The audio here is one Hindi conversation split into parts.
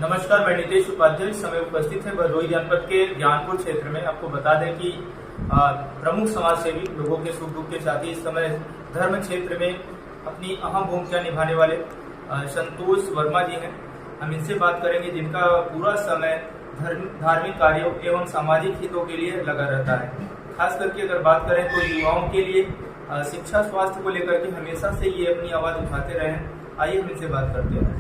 नमस्कार, मैं नितेश उपाध्याय इस समय उपस्थित है भदोही जनपद के ज्ञानपुर क्षेत्र में। आपको बता दें कि प्रमुख समाज सेवी लोगों के सुख दुख के साथ ही इस समय धर्म क्षेत्र में अपनी अहम भूमिका निभाने वाले संतोष वर्मा जी हैं। हम इनसे बात करेंगे जिनका पूरा समय धार्मिक कार्यों एवं सामाजिक हितों के लिए लगा रहता है। खास करके अगर बात करें तो युवाओं के लिए शिक्षा स्वास्थ्य को लेकर के हमेशा से ये अपनी आवाज उठाते रहे हैं। आइए हम इनसे बात करते हैं।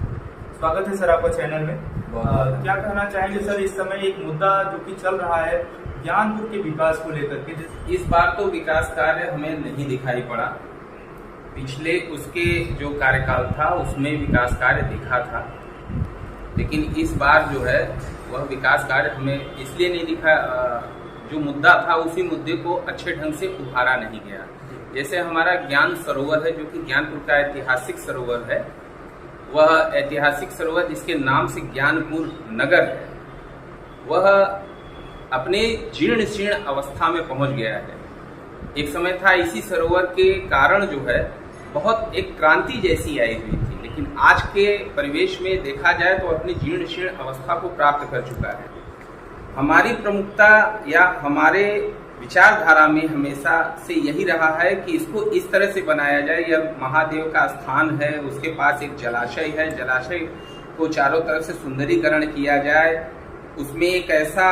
स्वागत है सर आपका चैनल में। क्या कहना चाहेंगे सर, इस समय एक मुद्दा जो कि चल रहा है ज्ञानपुर के विकास को लेकर के। इस बार तो विकास कार्य हमें नहीं दिखाई पड़ा। पिछले उसके जो कार्यकाल था उसमें विकास कार्य दिखा था, लेकिन इस बार जो है वह विकास कार्य हमें इसलिए नहीं दिखा, जो मुद्दा था उसी मुद्दे को अच्छे ढंग से उभारा नहीं गया। जैसे हमारा ज्ञान सरोवर है, जो कि ज्ञानपुर का ऐतिहासिक सरोवर है, वह ऐतिहासिक सरोवर जिसके नाम से ज्ञानपुर नगर है, वह अपने जीर्ण शीर्ण अवस्था में पहुंच गया है। एक समय था इसी सरोवर के कारण जो है बहुत एक क्रांति जैसी आई हुई थी, लेकिन आज के परिवेश में देखा जाए तो अपनी जीर्ण शीर्ण अवस्था को प्राप्त कर चुका है। हमारी प्रमुखता या हमारे विचारधारा में हमेशा से यही रहा है कि इसको इस तरह से बनाया जाए। यह महादेव का स्थान है, उसके पास एक जलाशय है, जलाशय को चारों तरफ से सुंदरीकरण किया जाए, उसमें एक ऐसा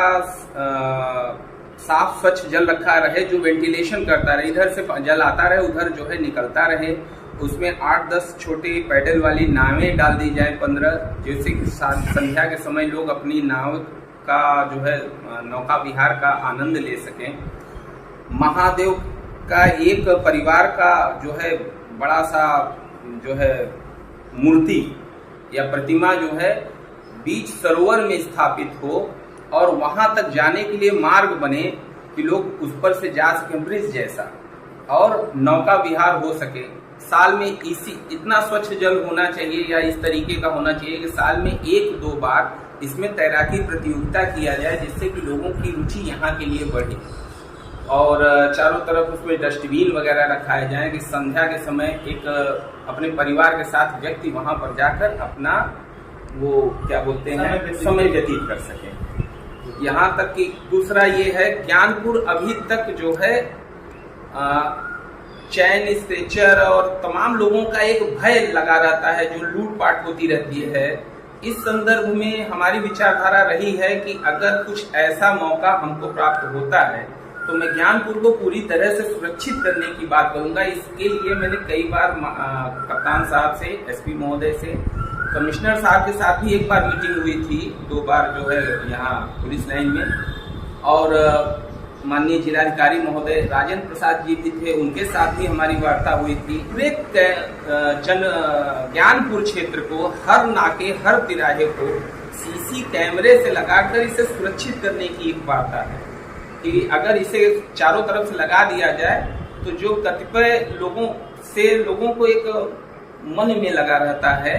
साफ स्वच्छ जल रखा रहे जो वेंटिलेशन करता रहे, इधर से जल आता रहे उधर जो है निकलता रहे। उसमें 8-10 छोटे पैडल वाली नावें डाल दी जाए, 15, जैसे संध्या के समय लोग अपनी नाव का जो है नौका विहार का आनंद ले सकें। महादेव का एक परिवार का जो है बड़ा सा जो है मूर्ति या प्रतिमा जो है बीच सरोवर में स्थापित हो और वहां तक जाने के लिए मार्ग बने कि लोग उस पर से जा सकें, ब्रिज जैसा, और नौका विहार हो सके। साल में इतना स्वच्छ जल होना चाहिए या इस तरीके का होना चाहिए कि साल में 1-2 बार इसमें तैराकी प्रतियोगिता किया जाए, जिससे कि लोगों की रुचि यहाँ के लिए बढ़े। और चारों तरफ उसमें डस्टबिन वगैरह रखाए जाएं कि संध्या के समय एक अपने परिवार के साथ व्यक्ति वहां पर जाकर अपना वो क्या बोलते हैं समय व्यतीत कर सके। यहाँ तक कि दूसरा ये है, ज्ञानपुर अभी तक जो है चैन स्ट्रेचर और तमाम लोगों का एक भय लगा रहता है, जो लूटपाट होती रहती है। इस संदर्भ में हमारी विचारधारा रही है कि अगर कुछ ऐसा मौका हमको प्राप्त होता है तो मैं ज्ञानपुर को पूरी तरह से सुरक्षित करने की बात करूंगा। इसके लिए मैंने कई बार कप्तान साहब से, एसपी महोदय से, कमिश्नर साहब के साथ भी एक बार मीटिंग हुई थी, 2 बार जो है यहाँ पुलिस लाइन में, और माननीय जिलाधिकारी महोदय राजेंद्र प्रसाद जी भी थे, उनके साथ भी हमारी वार्ता हुई थी। पूरे ज्ञानपुर क्षेत्र को, हर नाके हर तिराहे को सीसी कैमरे से लगाकर इसे सुरक्षित करने की एक वार्ता है कि अगर इसे चारों तरफ से लगा दिया जाए तो जो कतिपय लोगों को एक मन में लगा रहता है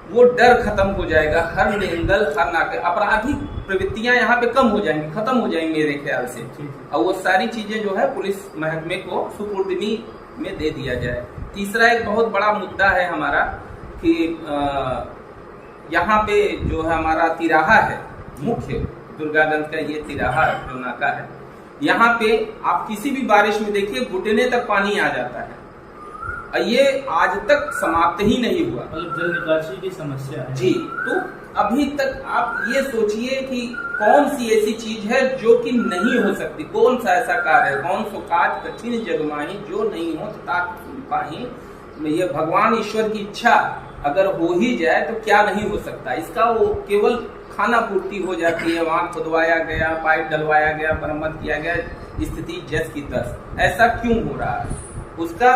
वो डर खत्म हो जाएगा। हर निंदल, हर नाके आपराधिक प्रवृत्तियां यहाँ पे कम हो जाएंगी, खत्म हो जाएंगी मेरे ख्याल से, और वो सारी चीजें जो है पुलिस महकमे को सुपुर्दगी में दे दिया जाए। तीसरा एक बहुत बड़ा मुद्दा है हमारा कि यहाँ पे जो है हमारा तिराहा है, मुख्य दुर्गागंज का ये तिराहा जो नाका है, यहाँ पे आप किसी भी बारिश में देखिए घुटने तक पानी आ जाता है। ये आज तक समाप्त ही नहीं हुआ, मतलब जल निकासी की समस्या है जी। तो अभी तक आप ये सोचिए कि कौन सी ऐसी चीज है जो कि नहीं हो सकती, कौन सा ऐसा कार्य है, कौन सो काज कठिन जगमाही जो नहीं हो ताकि ये भगवान ईश्वर की इच्छा अगर हो ही जाए तो क्या नहीं हो सकता। इसका वो केवल खाना पूर्ति हो जाती है, वहां खुदवाया गया, पाइप डलवाया गया, मरम्मत किया गया, स्थिति जस की तस। ऐसा क्यों हो रहा है, उसका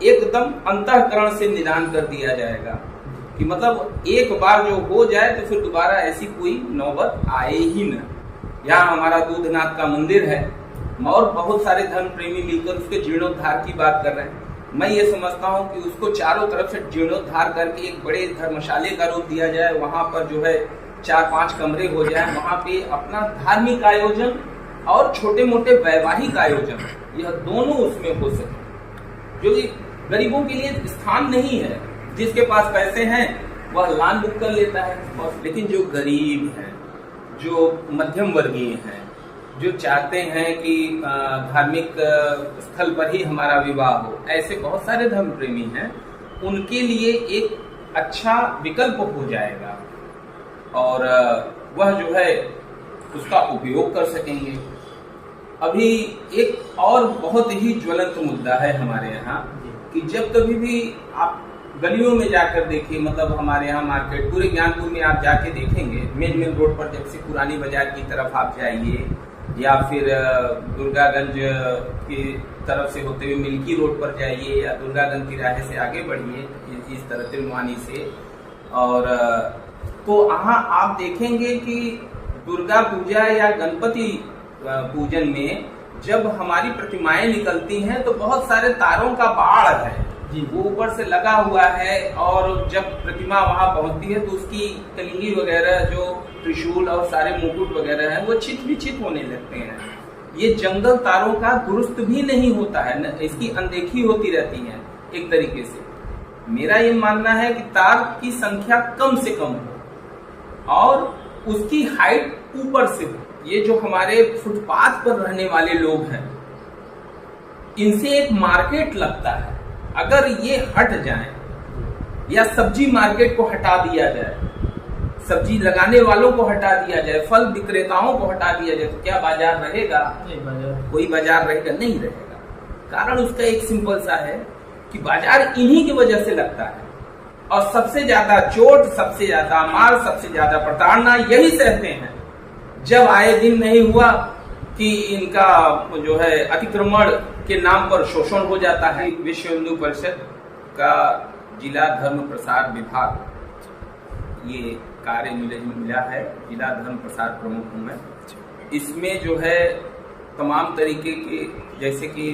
एकदम अंतःकरण से निदान कर दिया जाएगा कि मतलब एक बार जो हो जाए तो फिर दोबारा ऐसी कोई नौबत आए ही न। यहाँ हमारा दूधनाथ का मंदिर है और बहुत सारे धर्म प्रेमी मिलकर उसके जीर्णोद्धार की बात कर रहे हैं। मैं ये समझता हूँ कि उसको चारों तरफ से जीर्णोद्धार करके एक बड़े धर्मशाले का रूप दिया जाए, वहां पर जो है 4-5 कमरे हो जाए, वहां पे अपना धार्मिक आयोजन और छोटे मोटे वैवाहिक आयोजन, यह दोनों उसमें हो सके। जो गरीबों के लिए स्थान नहीं है, जिसके पास पैसे हैं वह लान बुक कर लेता है। लेकिन जो गरीब हैं, जो मध्यम वर्गीय हैं, जो चाहते हैं कि धार्मिक स्थल पर ही हमारा विवाह हो, ऐसे बहुत सारे धर्म प्रेमी हैं, उनके लिए एक अच्छा विकल्प हो जाएगा और वह जो है उसका उपयोग कर सकेंगे। अभी एक और बहुत ही ज्वलंत मुद्दा है हमारे यहाँ कि जब कभी भी आप गलियों में जाकर देखिए, मतलब हमारे यहाँ मार्केट पूरे ज्ञानपुर में आप जाके देखेंगे, मेन रोड पर जब से पुरानी बाजार की तरफ आप जाइए या फिर दुर्गागंज की तरफ से होते हुए मिल्की रोड पर जाइए या दुर्गागंज तिराहे से आगे बढ़िए इस तरह तिलवानी से, और तो वहाँ आप देखेंगे कि दुर्गा पूजा या गणपति पूजन में जब हमारी प्रतिमाएं निकलती हैं तो बहुत सारे तारों का बाढ़ है जी, वो ऊपर से लगा हुआ है, और जब प्रतिमा वहां पहुंचती है तो उसकी कलिंगी वगैरह, जो त्रिशूल और सारे मुकुट वगैरह हैं, वो चित होने लगते हैं। ये जंगल तारों का दुरुस्त भी नहीं होता है, इसकी अनदेखी होती रहती है एक तरीके से। मेरा ये मानना है कि तार की संख्या कम से कम हो और उसकी हाइट ऊपर से हो। ये जो हमारे फुटपाथ पर रहने वाले लोग हैं, इनसे एक मार्केट लगता है, अगर ये हट जाए या सब्जी मार्केट को हटा दिया जाए, सब्जी लगाने वालों को हटा दिया जाए, फल विक्रेताओं को हटा दिया जाए, तो क्या बाजार रहेगा? कोई बाजार रहेगा? नहीं रहेगा। कारण उसका एक सिंपल सा है कि बाजार इन्हीं की वजह से लगता है, और सबसे ज्यादा चोट, सबसे ज्यादा मार, सबसे ज्यादा प्रताड़ना यही सहते हैं जब आए दिन नहीं हुआ कि इनका जो है अतिक्रमण के नाम पर शोषण हो जाता है। विश्व हिंदू परिषद का जिला धर्म प्रसार विभाग ये कार्य मिला है, जिला धर्म प्रसार प्रमुख हूँ मैं। इसमें जो है तमाम तरीके के, जैसे कि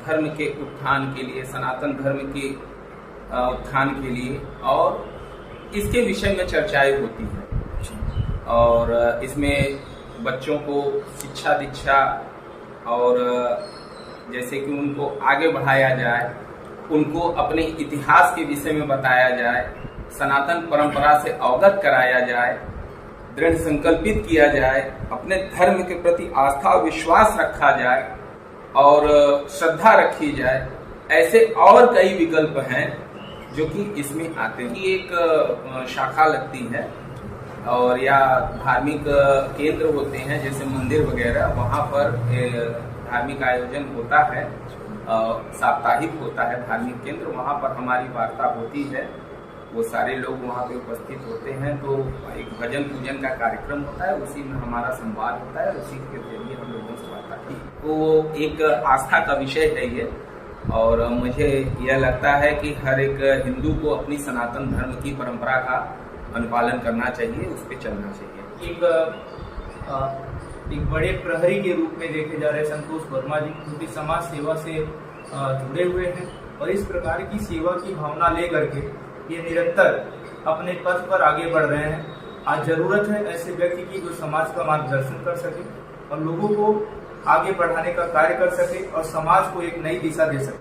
धर्म के उत्थान के लिए, सनातन धर्म के उत्थान के लिए और इसके विषय में चर्चाएं होती हैं, और इसमें बच्चों को शिक्षा दीक्षा और जैसे कि उनको आगे बढ़ाया जाए, उनको अपने इतिहास के विषय में बताया जाए, सनातन परंपरा से अवगत कराया जाए, दृढ़ संकल्पित किया जाए, अपने धर्म के प्रति आस्था और विश्वास रखा जाए और श्रद्धा रखी जाए। ऐसे और कई विकल्प हैं जो कि इसमें आते हैं। एक शाखा लगती है और या धार्मिक केंद्र होते हैं जैसे मंदिर वगैरह, वहाँ पर धार्मिक आयोजन होता है, साप्ताहिक होता है धार्मिक केंद्र, वहाँ पर हमारी वार्ता होती है, वो सारे लोग वहाँ पे उपस्थित होते हैं, तो एक भजन पूजन का कार्यक्रम होता है, उसी में हमारा संवाद होता है, उसी के जरिए हम लोगों से वार्ता की। तो एक आस्था का विषय है ये, और मुझे यह लगता है कि हर एक हिंदू को अपनी सनातन धर्म की परंपरा का अनुपालन करना चाहिए, उस पर चलना चाहिए। एक बड़े प्रहरी के रूप में देखे जा रहे संतोष वर्मा जी, क्योंकि समाज सेवा से जुड़े हुए हैं और इस प्रकार की सेवा की भावना लेकर के ये निरंतर अपने पथ पर आगे बढ़ रहे हैं। आज जरूरत है ऐसे व्यक्ति की जो समाज का मार्गदर्शन कर सके और लोगों को आगे बढ़ाने का कार्य कर सके और समाज को एक नई दिशा दे सके।